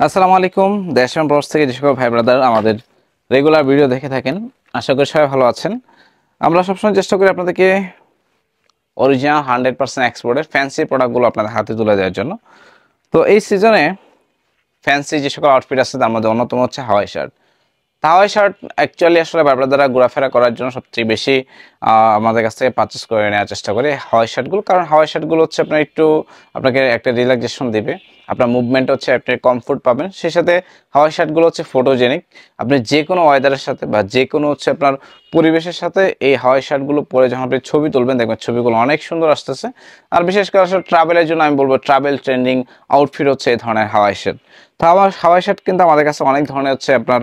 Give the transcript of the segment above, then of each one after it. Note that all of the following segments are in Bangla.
আসসালামু আলাইকুম। দেশ এবং প্রবাস থেকে যে সকল ভাই ব্রাদার আমাদের রেগুলার ভিডিও দেখে থাকেন, আশা করি সবাই ভালো আছেন। আমরা সবসময় চেষ্টা করি আপনাদেরকে অরিজিনাল 100% এক্সপোর্টের ফ্যান্সি প্রোডাক্টগুলো আপনাদের হাতে তুলে দেওয়ার জন্য। তো এই সিজনে ফ্যান্সি যে সকল আউটফিট আছে তার মধ্যে অন্যতম হচ্ছে Hawaii shirt. Hawaii shirt actually আসলে ভাই ব্রাদাররা ঘোরাফেরা করার জন্য সবচেয়ে বেশি আমাদের কাছ থেকে পারচেস করে নেওয়ার চেষ্টা করি হাওয়াই শার্টগুলো, কারণ হাওয়াই শার্টগুলো হচ্ছে আপনার একটু আপনাকে একটা রিল্যাক্সেশন দেবে, আপনার মুভমেন্ট হচ্ছে আপনি কমফোর্ট পাবেন। সেই সাথে হাওয়াই শার্টগুলো হচ্ছে ফটোজেনিক, আপনি যে কোনো ওয়েদারের সাথে বা যে কোনো হচ্ছে আপনার পরিবেশের সাথে এই হাওয়াই শার্টগুলো পরে যখন আপনি ছবি তুলবেন দেখবেন ছবিগুলো অনেক সুন্দর আসতেছে। আর বিশেষ করে আসলে ট্রাভেলের জন্য আমি বলবো ট্রাভেল ট্রেন্ডিং আউটফিট হচ্ছে এই ধরনের হাওয়াই শার্ট। তো আমার হাওয়াই শার্ট কিন্তু আমাদের কাছে অনেক ধরনের হচ্ছে আপনার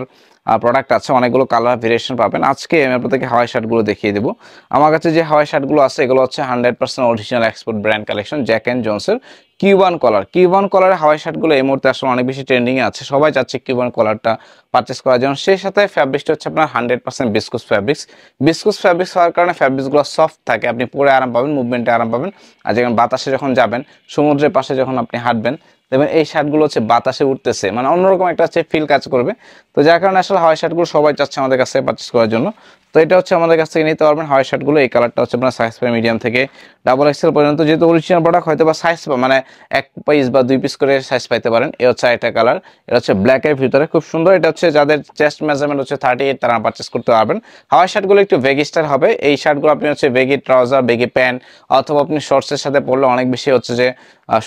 প্রোডাক্ট আছে, অনেকগুলো কালার ভেরিয়েশন পাবেন। আজকে আমি আপনাদেরকে হাওয়াই শার্টগুলো দেখিয়ে দেবো। আমার কাছে যে হাওয়াই শার্টগুলো আছে এগুলো হচ্ছে 100% original export brand collection, Jack and জোনসের কিউবান কলার। কিউবান কলারের হাওয়াই শার্টগুলো এই মুহূর্তে আসলে অনেক বেশি ট্রেন্ডিংয়ে আছে, সবাই চাচ্ছে কিউবান কলারটা পারচেস করার জন্য। সেই সাথে ফ্যাব্রিক্সটা হচ্ছে আপনার 100% বিস্কুস ফ্যাব্রিক্স। বিস্কুস ফ্যাব্রিক্স হওয়ার কারণে ফ্যাব্রিক্সগুলো সফট থাকে, আপনি পরে আরাম পাবেন, মুভমেন্টে আরাম পাবেন। আর যখন বাতাসে যখন যাবেন, সমুদ্রের পাশে যখন আপনি হাঁটবেন দেখবেন এই শার্টগুলো হচ্ছে বাতাসে উঠতেছে, মানে অন্যরকম একটা হচ্ছে ফিল কাজ করবে। তো যার কারণে আসলে হাওয়াই শার্টগুলো সবাই চাচ্ছে আমাদের কাছে পারচেস করার জন্য। তো এটা হচ্ছে আমাদের কাছ থেকে নিতে পারবেন হাওয়াই শার্টগুলো। এই কালারটা হচ্ছে আপনার সাইজ পাই মিডিয়াম থেকে ডাবল এক্সেল পর্যন্ত, যেহেতু অরিজিনাল প্রোডাক্ট হয়তো বা সাইজ মানে এক পিস বা দুই পিস করে সাইজ পাইতে পারেন। এ হচ্ছে একটা কালার, এটা হচ্ছে ব্ল্যাকের ভিতরে খুব সুন্দর। এটা হচ্ছে যাদের চেস্ট মেজারমেন্ট হচ্ছে 38 তারা পারচেস করতে পারবেন। হাওয়াই শার্টগুলো একটু ভেগি স্টাইল হবে। এই শার্টগুলো আপনি হচ্ছে ভেগি ট্রাউজার, ভেগি প্যান্ট অথবা আপনি শর্টসের সাথে পরলে অনেক বেশি হচ্ছে যে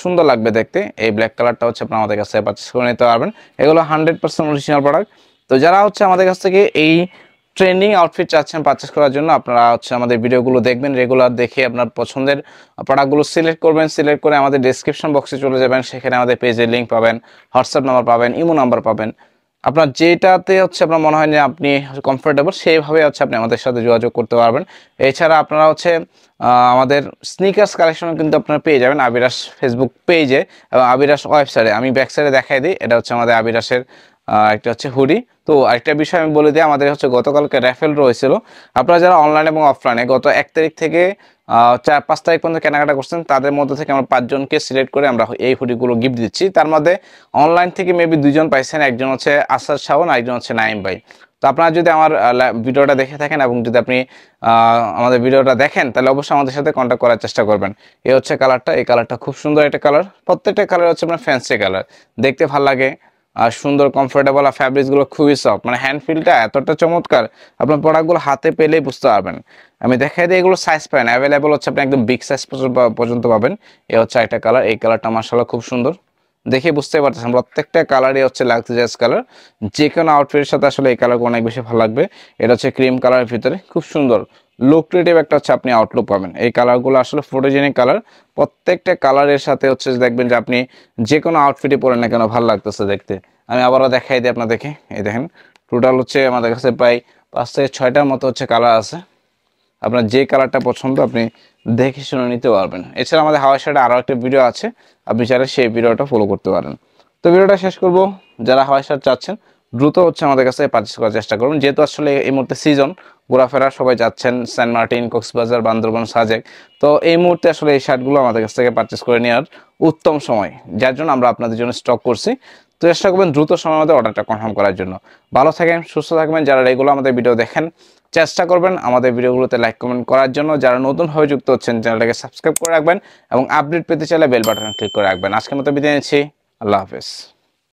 সুন্দর লাগবে দেখতে। এই ব্ল্যাক কালারটা হচ্ছে আপনি আমাদের কাছে পারচেস করে নিতে পারবেন। এগুলো 100% অরিজিনাল প্রোডাক্ট। তো যারা হচ্ছে আমাদের কাছ থেকে এই ট্রেন্ডিং আউটফিট চাচ্ছেন পারচেস করার জন্য, আপনারা হচ্ছে আমাদের ভিডিওগুলো দেখবেন, রেগুলার দেখে আপনার পছন্দের প্রোডাক্টগুলো সিলেক্ট করবেন। সিলেক্ট করে আমাদের ডেসক্রিপশন বক্সে চলে যাবেন, সেখানে আমাদের পেজের লিঙ্ক পাবেন, হোয়াটসঅ্যাপ নাম্বার পাবেন, ইমো নাম্বার পাবেন। আপনার যেটাতে হচ্ছে আপনার মনে হয় যে আপনি কমফোর্টেবল সেইভাবে হচ্ছে আপনি আমাদের সাথে যোগাযোগ করতে পারবেন। এছাড়া আপনারা হচ্ছে আমাদের স্নিকার্স কালেকশনও কিন্তু আপনারা পেয়ে যাবেন আবিরাস ফেসবুক পেজে এবং আবিরাস ওয়েবসাইটে। আমি ব্যাক সাইডে দেখাই দিই, এটা হচ্ছে আমাদের আবিরাসের একটা হচ্ছে হুডি। তো আরেকটা বিষয় আমি বলে দিই, আমাদের হচ্ছে গতকালকে র্যাফেল রয়েছিল। আপনারা যারা অনলাইন এবং অফলাইনে গত 1 তারিখ থেকে 4-5 তারিখ পর্যন্ত কেনাকাটা করছেন তাদের মধ্যে থেকে আমরা 5 জনকে সিলেক্ট করে আমরা এই হুডিগুলো গিফট দিচ্ছি। তার মধ্যে অনলাইন থেকে মেবি 2 জন পাইছেন, একজন হচ্ছে আসাদ শাওন, একজন হচ্ছে নাইম ভাই। তো আপনারা যদি আমার ভিডিওটা দেখে থাকেন এবং যদি আপনি আমাদের ভিডিওটা দেখেন তাহলে অবশ্যই আমাদের সাথে কন্ট্যাক্ট করার চেষ্টা করবেন। এই হচ্ছে কালারটা, এই কালারটা খুব সুন্দর একটা কালার। প্রত্যেকটা কালার হচ্ছে আপনার ফ্যান্সি কালার, দেখতে ভালো লাগে আর সুন্দর কমফোর্টেবল। আর ফ্যাব্রিক্সগুলো খুবই সফট, মানে হ্যান্ড ফিলটা এতটা চমৎকার, আপনার প্রোডাক্টগুলো হাতে পেলেই বুঝতে পারবেন। আমি দেখাই দিই, এগুলো সাইজ পাবেন অ্যাভেলেবল হচ্ছে আপনি একদম বিগ সাইজ পর্যন্ত পাবেন। এ হচ্ছে একটা কালার, এই কালারটা মাশাআল্লাহ খুব সুন্দর, দেখে বুঝতে পারতেছেন প্রত্যেকটা কালারই হচ্ছে লাক্সারিয়াস কালার। যে কোনো আউটফিটের সাথে আসলে এই কালারগুলো অনেক বেশি ভালো লাগবে। এটা হচ্ছে ক্রিম কালারের ভিতরে খুব সুন্দর লুক ক্রিয়েটিভ একটা হচ্ছে আপনি আউটলুক পাবেন। এই কালারগুলো আসলে ফটোজেনিক কালার, প্রত্যেকটা কালারের সাথে হচ্ছে দেখবেন যে আপনি যে কোনো আউটফিটে পরেন না কেন ভালো লাগতেছে দেখতে। আমি আবারও দেখাই দিই আপনাদেরকে, এই দেখেন টোটাল হচ্ছে আমাদের কাছে প্রায় 5 থেকে 6টার মতো হচ্ছে কালার আছে। আপনার যে কালারটা পছন্দ আপনি দেখে শুনে নিতে পারবেন। এছাড়া আমাদের হাওয়াই শার্টে আরও একটা ভিডিও আছে, আপনি চাইলে সেই ভিডিওটা ফলো করতে পারেন। তো ভিডিওটা শেষ করব, যারা হাওয়াই শার্ট চাচ্ছেন দ্রুত হচ্ছে আমাদের কাছে পারচেস করার চেষ্টা করুন, যেহেতু আসলে এই মুহূর্তে সিজন ঘোরাফেরা সবাই যাচ্ছেন সেন্ট মার্টিন, কক্সবাজার, বান্দরবান, সাজেক। তো এই মুহূর্তে আসলে এই শার্টগুলো আমাদের কাছ থেকে পারচেস করে নেওয়ার উত্তম সময়, যার জন্য আমরা আপনাদের জন্য স্টক করছি। তো চেষ্টা করবেন দ্রুত সময়ের মধ্যে অর্ডারটা কনফার্ম করার জন্য। ভালো থাকেন, সুস্থ থাকবেন। যারা রেগুলার আমাদের ভিডিও দেখেন চেষ্টা করবেন আমাদের ভিডিওগুলোতে লাইক কমেন্ট করার জন্য। যারা নতুনভাবে যুক্ত হচ্ছেন চ্যানেলটাকে সাবস্ক্রাইব করে রাখবেন এবং আপডেট পেতে চাইলে বেল বাটনে ক্লিক করে রাখবেন। আজকের মতো বিদায় নিচ্ছি, আল্লাহ হাফেজ।